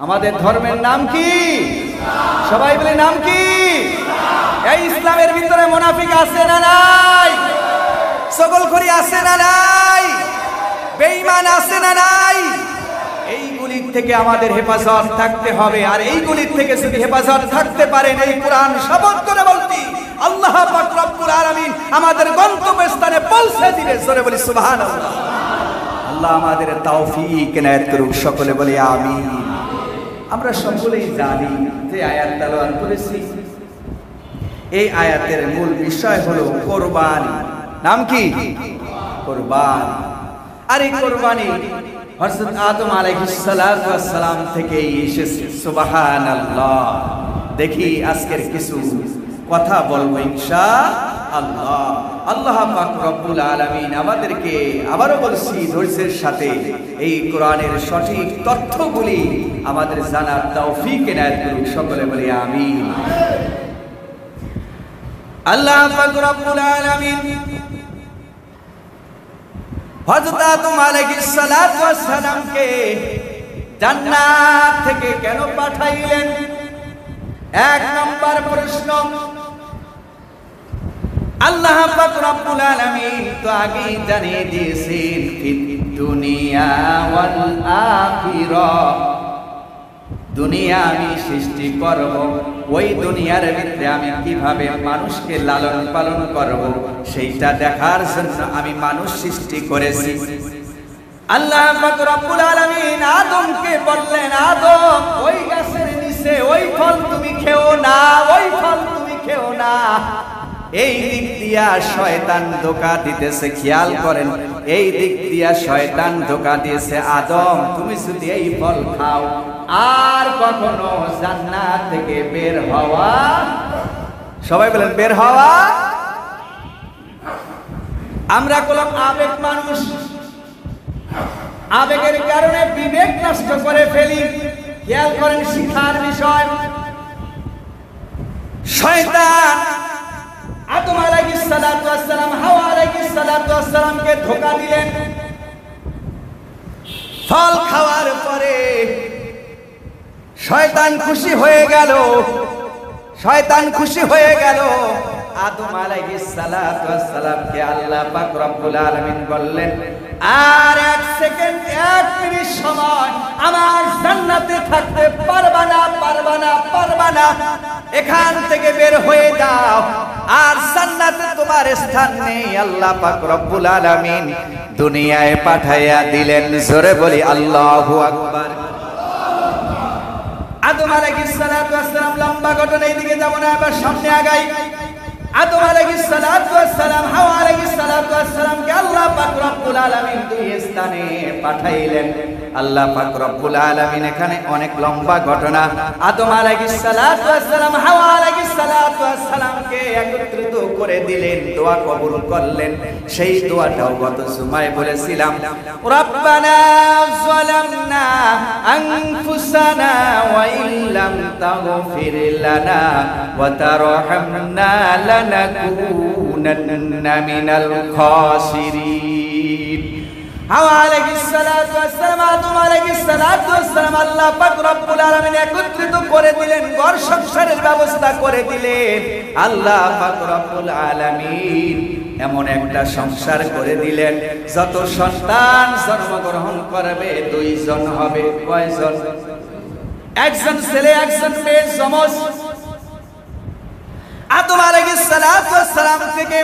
আমাদের ধর্মের নাম কি? সবাই বলে নাম কি? এই ইসলামের ভিতরে মুনাফিক আছে না নাই? সকলখড়ি আছে না নাই? বেঈমান আছে না নাই? এইগুলির থেকে আমাদের হেফাজত থাকতে হবে। আর এইগুলির থেকে যদি হেফাজত থাকতে পারেন, এই কোরআন শপথ করে বলছি, আল্লাহ পাক রব্বুল আলামিন আমাদের গন্তব্যস্থানে পৌঁছে দিবে। জোরে বলি সুবহানাল্লাহ। আল্লাহ আমাদের তৌফিক এনায়েত করুক। সকলে বলি আমিন। আমরা সকলেই জানি যে আয়াত তেলাওয়াত করেছি, এই আয়াতের মূল বিষয় হলো কোরবানি। নাম কি? কোরবানি। আর এই কোরবানি হযরত আদম আলাইহিস সালাতু ওয়াস সালাম থেকেই এসেছে। সুবহানাল্লাহ। দেখি আজকের কিছু কথা বলবো ইনশাআল্লাহ। আল্লাহ পাক রব্বুল আলামিন আমাদেরকে আবারও বলছি ধৈর্যের সাথে এই কোরআনের সঠিক তথ্যগুলি আমাদের জানার তৌফিক এনায়েত করুন। সকলে বলি আমিন। আল্লাহ পাক রব্বুল আলামিন হযরত আদম আলাইহিস সালাতু ওয়াস সালামকে জান্নাত থেকে কেন পাঠাইলেন? এক নাম্বার প্রশ্ন। আল্লাহ পাক রব্বুল আলামিন তো আগেই জানিয়ে দিয়েছেন, ফিদ দুনিয়া ওয়াল আখিরাহ, দুনিয়া আমি সৃষ্টি করব, ওই দুনিয়ার ভিতরে আমি কিভাবে মানুষকে লালন পালন করব সেইটা দেখার জন্য আমি মানুষ সৃষ্টি করেছি। আল্লাহ পাক রব্বুল আলামিন আদমকে বললেন, আদম ওই গাছের নিচে ওই ফল তুমি খেও না, ওই ফল তুমি খেও না। এই দিক দিয়া শয়তান ধোঁকা দিতেছে। খেয়াল করেন, এই দিক দিয়া শয়তান ধোঁকা দিয়েছে, আদম তুমি যদি এই ফল খাও আর কখনো জান্নাত থেকে বের হওয়া, সবাই বলেন বের হওয়া। আমরা কলম আবেগ মানুষ, আবেগের কারণে বিবেক নষ্ট করে ফেলি। খেয়াল করেন শিক্ষার বিষয়, শয়তান আদম আলাইহিস সালাতু ওয়াস সালাম হাওয়া আলাইহিস সালাতু ওয়াস সালামকে ধোঁকা দিলেন। ফল খাওয়ার পরে শয়তান খুশি হয়ে গেল, শয়তান খুশি হয়ে গেল। আদম আলাইহিস সালাতু ওয়াস সালামকে আল্লাহ পাক রব্বুল আলামিন বললেন, আর এক সেকেন্ড, এক মিনিট সময় আমার জান্নাতে থাকতে পারবা না, পারবা না, পারবা না। এখান থেকে বের হয়ে যাও, আর জান্নাতে তোমার স্থান নেই। আল্লাহ পাক রব্বুল আলামিন দুনিয়ায় পাঠাইয়া দিলেন। জোরে বলি আল্লাহু আকবার। আদম আলাইহিস সালাতু ওয়াস সালাম, লম্বা ঘটনা, এইদিকে যাব না, আবার সামনে আগাই। আদম আলাইহিস সালাতু ওয়াস সালাম হাওয়া আলাইহিস সালাতু ওয়াস সালামকে আল্লাহ পাক রব্বুল আলামিন দুই স্থানে পাঠাইলেন। আল্লাহ পাক রব্বুল আলামিন এখানে অনেক লম্বা ঘটনা। আদম আলাইহিস সালাতু ওয়াস সালাম হাওয়া আলাইহিস সালাতু ওয়াস সালামকে একত্রিত করে দিলেন, দোয়া কবুল করলেন। সেই দোয়াটাও গত জুমায় বলেছিলাম, রব্বানা যালামনা আনফুসানা ওয়া ইল্লাম তাগফির লানা ওয়া তারহামনা লানাকুনান্না মিনাল খাসিরিন। হাওয়া আলাইহিস সালাতু ওয়াস সালাম, আদম আলাইহিস সালাতু ওয়াস সালাম আল্লাহ পাক রব্বুল আলামিন একত্রিত করে দিলেন, ঘর সংসারের ব্যবস্থা করে দিলেন। আল্লাহ পাক রব্বুল আলামিন এমন একটা সংসার করে দিলেন, যত সন্তান জন্মগ্রহণ করবে দুইজন হবে। কয়জন? একজন ছেলে একজন মেয়ে, যমজ। আদম আলাইহিস সালাতু ওয়াস সালাম থেকে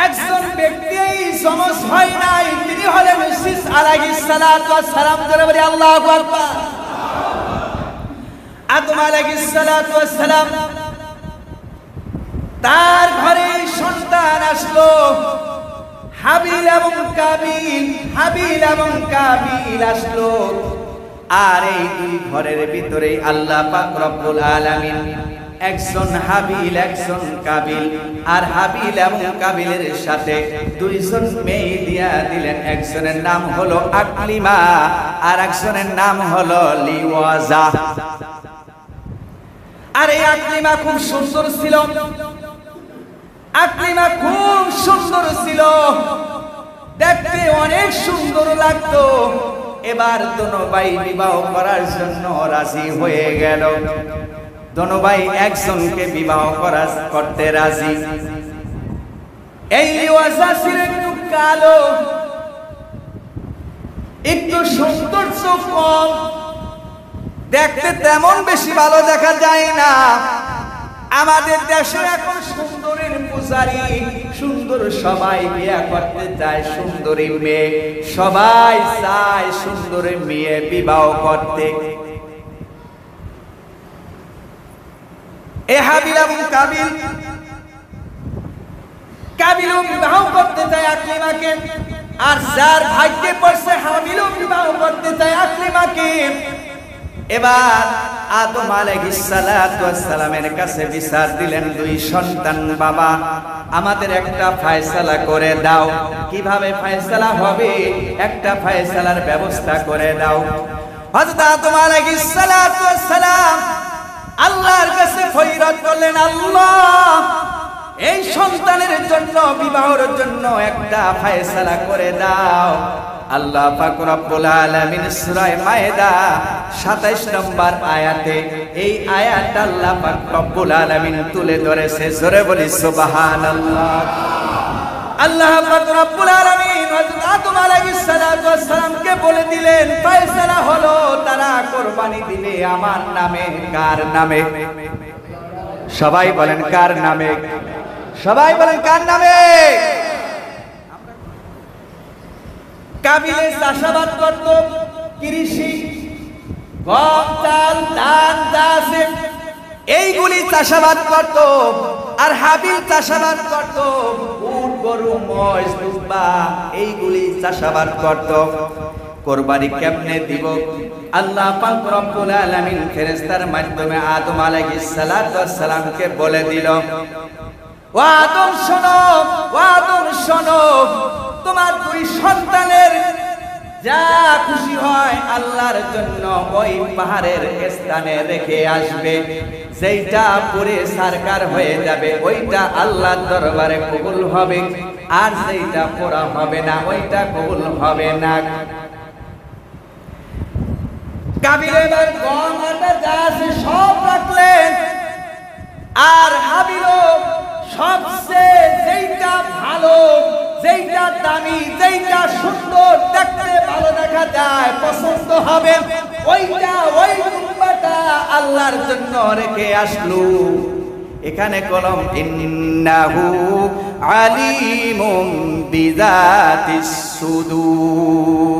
একজন ব্যক্তি যমজ হয় নাই, তিনি হলেন ঈসা আলাইহিস সালাতু ওয়াস সালাম। জোরে বলি আল্লাহু আকবার। আদম আলাইহিস সালাতু ওয়াস সালাম, তার ঘরে সন্তান আসলো, হাবিল এবং কাবিল, হাবিল এবং কাবিল আসলো। আর এই দুই ঘরের ভিতরে আল্লাহ পাক রব্বুল আলামিন একজন হাবিল একজন কাবিল, আর হাবিল এবং কাবিলের সাথে দুইজন মেয়ে দিয়া দিলেন। একজনের নাম হলো আকলিমা, আর একজনের নাম হলো লিওয়াজা। আর এই আকলিমা খুব সুন্দর ছিল, আকলিমা খুব সুন্দর ছিল, দেখতে অনেক সুন্দর লাগতো। এবার দোনো ভাই বিবাহ করার জন্য রাজি হয়ে গেল। দোনো ভাই একজনকে বিবাহ করতে রাজি। এই লিওয়াজা ছিল একটু কালো, একটু সৌন্দর্য কম, দেখতে তেমন বেশি ভালো দেখা যায় না। আমাদের দেশে এখন সুন্দরীর পূজারি, সুন্দর সবাই বিয়ে করতে চায়, সুন্দরী মেয়ে সবাই চায় সুন্দরী মেয়ে বিবাহ করতে। এ হাবিল এবং কাবিল, কাবিলও বিবাহ করতে চায় আকলিমাকে, আর যার ভাগ্যে পড়ছে হাবিলও বিবাহ করতে চায় আকলিমাকে। এবার আদম আলাইহিস সালাতু ওয়াস সালামের কাছে বিচার দিলেন দুই সন্তান, বাবা আমাদের একটা ফয়সালা করে দাও। কিভাবে ফয়সালা হবে, একটা ফয়সালার ব্যবস্থা করে দাও। হযরত আদম আলাইহিস সালাতু ওয়াস সালাম আল্লাহর কাছে ফরিয়াদ করলেন, আল্লাহ এই সন্তানের জন্য বিবাহের জন্য একটা ফয়সালা করে দাও। আল্লাহ পাক রব্বুল আলামিন সূরা মায়েদা ২৭ নম্বর আয়াতে এই আয়াত আল্লাহ পাক রব্বুল আলামিন তুলে ধরেছে। জোরে বলি সুবহানাল্লাহ। আল্লাহ পাক রব্বুল আলামিন হযরত আদম আলাইহিস সালাতু ওয়াস সালামকে বলে দিলেন, ফয়সালা হলো তারা কুরবানি দিবে আমার নামে। কার নামে? সবাই বলেন কার নামে? সবাই বলেন কার নামে? কাবিলে চাষাবাদ করত, কৃষি, গম, চাল, ধান, চাষ এইগুলি চাষাবাদ করত। আর হাবিল চাষাবাদ করত উট, গরু, মহিষ, দুম্বা এইগুলি চাষাবাদ করত। কোরবানি কেমনে দিব? আল্লাহ পাক রব্বুল আলামিন ফেরেশতার মাধ্যমে আদম আলাইহিস সালাতু ওয়াস সালামকে বলে দিল, ও আদম শোনো, ও আদম শোনো, তোমার দুই সন্তানের যা খুশি হয় আল্লাহর জন্য ওই পাহাড়ের স্থানে রেখে আসবে। যেইটা পুরে সরকার হয়ে যাবে ওইটা আল্লাহর দরবারে কবুল হবে, আর যেইটা পুরা হবে না ওইটা কবুল হবে না। কাবিল এবার গম, আটা যা আছে সব রাখলেন, আর হাবিলও সবচেয়ে যেইটা ভালো, যেইটা দামি, যেইটা সুন্দর, দেখতে ভালো দেখা যায়, পছন্দ হবে ওইটা, ওই দুম্বাটা আল্লাহর জন্য রেখে আসলো। এখানে কলম ইন্নাহু আলিমুম বিযাতিস সুদূর।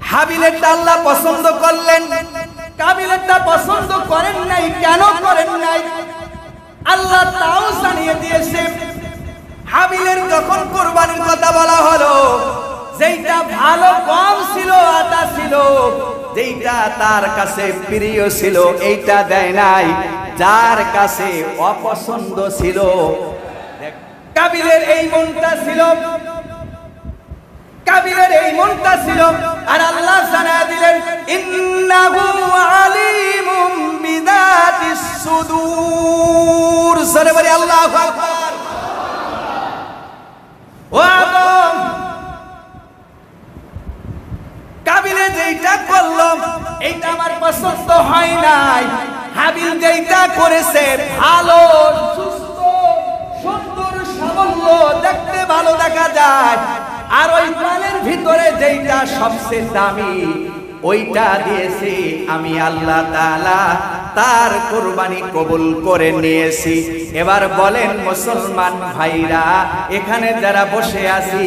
হাবিলেরটা আল্লাহ পছন্দ করলেন, কাবিলেরটা পছন্দ করেন নাই। কেন করেন নাই আল্লাহ তাও জানিয়ে দিয়েছে। হাবিলের যখন কুরবানির কথা বলা হলো, যেইটা ভালো গম ছিল, আটা ছিল, যেইটা তার কাছে প্রিয় ছিল এইটা দেয় নাই, যার কাছে অপছন্দ ছিল। কাবিলের এই মনটা ছিল, কাবিলের এই মনটা ছিল, আর আল্লাহ জানায়া দিলেন ইন্নাহু আলিমুম বিযাতিস সুদূর। জোরে বলি আল্লাহু আকবার। ও আদম, কাবিলে যেইটা করলো এইটা আমার পছন্দ হয় নাই। হাবিল যেইটা করেছে ভালো, সুস্থ, সুন্দর, সাবল্য, দেখতে ভালো দেখা যায়, আর ওই প্রাণের ভিতরে যেইটা সবচেয়ে দামি ওইটা দিয়েছি আমি আল্লাহ তাআলা, তার কুরবানি কবুল করে নিয়েছি। এবার বলেন মুসলমান ভাইরা, এখানে যারা বসে আছি,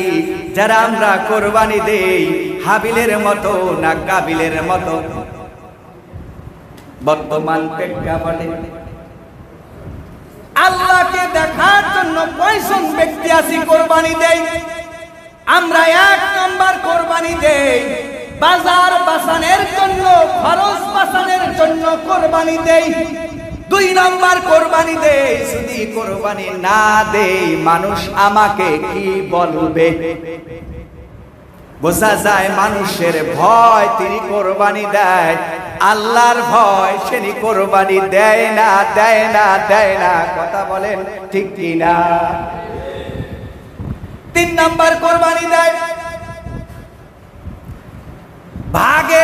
যারা আমরা কুরবানি দেই, হাবিলের মতো না কাবিলের মতো? বর্তমান প্রেক্ষাপটে আল্লাহকে দেখার জন্য কয়জন ব্যক্তি আছি কুরবানি দেই? আমরা এক নাম্বার কুরবানি দেই বাজার বাঁচানোর জন্য, খরচ বাঁচানোর জন্য কুরবানি দেই। দুই নাম্বার কুরবানি দেই যদি কুরবানি না দেই মানুষ আমাকে কি বলবে। বোঝা যায় মানুষের ভয় তিনি কুরবানি দেয়, আল্লাহর ভয় তিনি কুরবানি দেয় না, দেয় না, দেয় না। কথা বলেন ঠিক কি না? তিন নাম্বার কুরবানি দেয় ভাগে।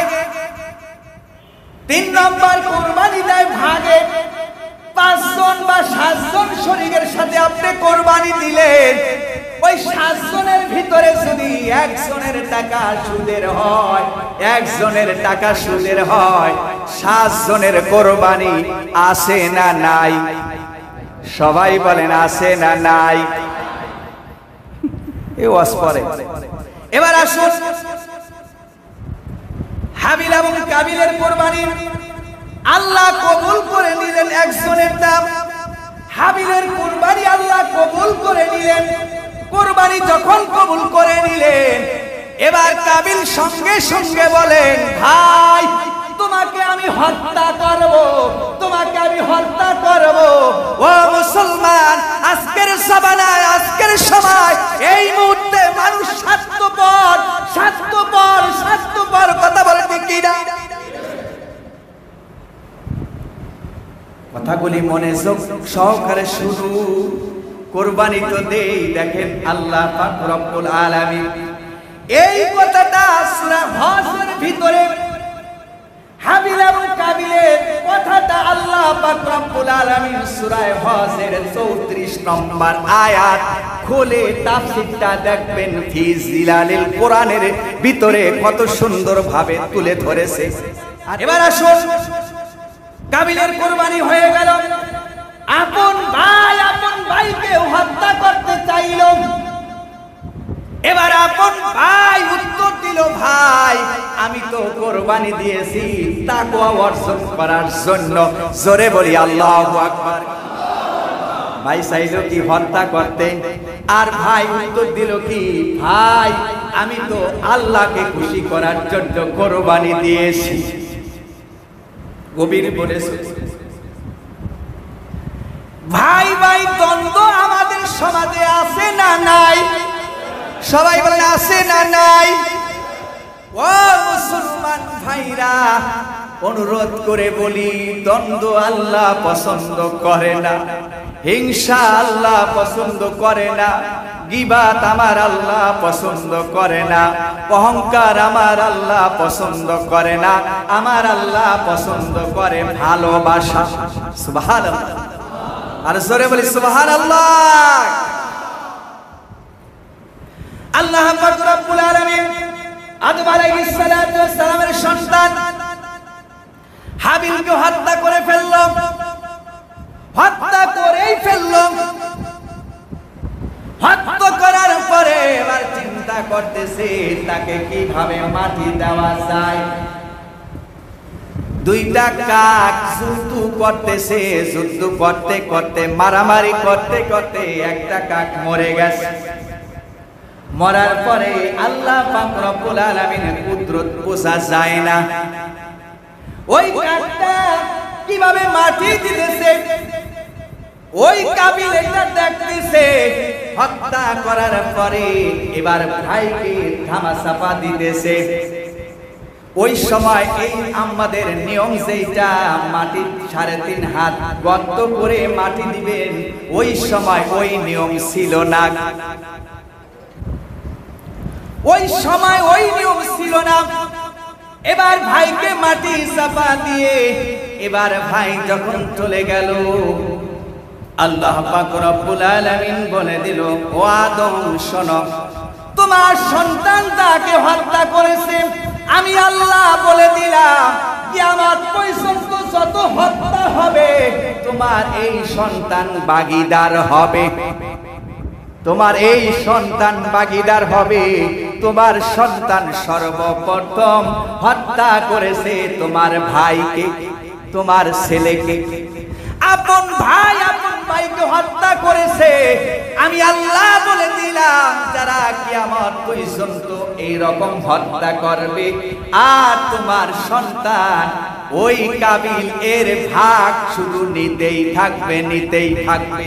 3 নম্বর কোরবানি দেয় ভাগে। 5 জন বা 7 জন শরীকের সাথে আপনি কোরবানি দিলেন, ওই 7 জনের ভিতরে যদি একজনের টাকা সুদের হয়, একজনের টাকা সুদের হয়, 7 জনের কোরবানি আছে না নাই? সবাই বলেন আছে না নাই? এই ওয়াজ পরে। এবার আসুন হাবিল এবং কাবিলের কোরবানি আল্লাহ কবুল করে নিলেন একজনের দাম। হাবিলের কোরবানি আল্লাহ কবুল করে নিলেন। কোরবানি যখন কবুল করে নিলেন, এবার কাবিল সঙ্গে সঙ্গে বলেন, ভাই তোমাকে আমি হত্যা করব, তোমাকে আমি হত্যা করব। ও মুসলমান, আজকের জমানায়, আজকের সময়, এই মুহূর্তে মানুষ স্বার্থপর, স্বার্থপর, স্বার্থপর কথা বলে ঠিক কিনা? কথাগুলি মনে সহকারে শুরু। কোরবানি তো দেই, দেখেন আল্লাহ পাক রব্বুল আলামিন এই কথাটা সূরা হজের ভিতরে হাবিল এবং কাবিলের কথাটা আল্লাহ পাক রব্বুল আলামিন সূরা হজের 34 নম্বর আয়াত খুলে তাফসীরটা দেখবেন, ফি জিলালিল কোরআনের ভিতরে কত সুন্দর ভাবে তুলে ধরেছে। এবার আসুন, কাবিলের কোরবানি হয়ে গেল, আপন ভাইকে হত্যা করতে চাইল। এবার আপন ভাই উত্তর দিল, ভাই আমি তো কোরবানি দিয়েছি তাকওয়া অর্জন করার জন্য। জোরে বলি আল্লাহু আকবার। ভাই চাইল কি হত্যা করতে, আর ভাই উত্তর দিল কি, ভাই আমি তো আল্লাহকে খুশি করার জন্য কোরবানি দিয়েছি। গভীর বলেছে। ভাই ভাই দ্বন্দ্ব আমাদের সমাজে আছে না নাই? সবাই বলেন আছে না নাই? ও মুসলমান ভাইরা, অনুরোধ করে বলি, দ্বন্দ্ব আল্লাহ পছন্দ করে না, হিংসা আল্লাহ পছন্দ করে না, গীবাত আমার আল্লাহ পছন্দ করে না, অহংকার আমার আল্লাহ পছন্দ করে না। আমার আল্লাহ পছন্দ করে ভালোবাসা। সুবহানাল্লাহ। আর জোরে বলি সুবহানাল্লাহ। আল্লাহ পাক রব্বুল আলামিন আদম আলাইহিস সালাতু ওয়াস সালামের সন্তান হাবিলকে হত্যা করে ফেলল, হত্যা করেই ফেলল। হত্যা করার পরে এবার চিন্তা করতেছে তাকে কিভাবে মাটি দেওয়া যায়। 2টা কাক যুদ্ধ করতেছে, যুদ্ধ করতে করতে, মারামারি করতে করতে একটা কাক মরে গেছে। মরার পরে আল্লাহ পাক রব্বুল আলামিনের কুদরত বোঝা যায় না। ওই কাকটা কিভাবে মাটি দিতেছে, ওই কাবিল এটা দেখতেছে। হত্যা করার পরে এবার ভাইকে ধামাচাপা দিতেছে। ওই সময় এই আমাদের নিয়ম যেটা, মাটি 3.5 হাত গর্ত করে মাটি দিবেন, ওই সময় ওই নিয়ম ছিল না। ওই সময় ওই নিয়ম ছিল না। এবার ভাইকে মাটি চাপা দিয়ে এবার ভাই যখন চলে গেল, আল্লাহ পাক রব্বুল আলামিন বলে দিল, ও আদম শোনো, তোমার সন্তান তাকে হত্যা করেছে। আমি আল্লাহ বলে দিলাম, কিয়ামত পর্যন্ত যত হত্যা হবে তোমার এই সন্তান ভাগীদার হবে। তোমার এই সন্তান ভাগীদার হবে। তোমার সন্তান সর্বপ্রথম হত্যা করেছে তোমার ভাইকে, তোমার ছেলেকে। আপন ভাই আপন ভাইকে হত্যা করেছে। আমি আল্লাহ বলে দিলাম, যারা কিয়ামত পর্যন্ত এই রকম হত্যা করবে, আর তোমার সন্তান ওই কাবিল এর ভাগ শুধু নিতেই থাকবে, নিতেই থাকবে।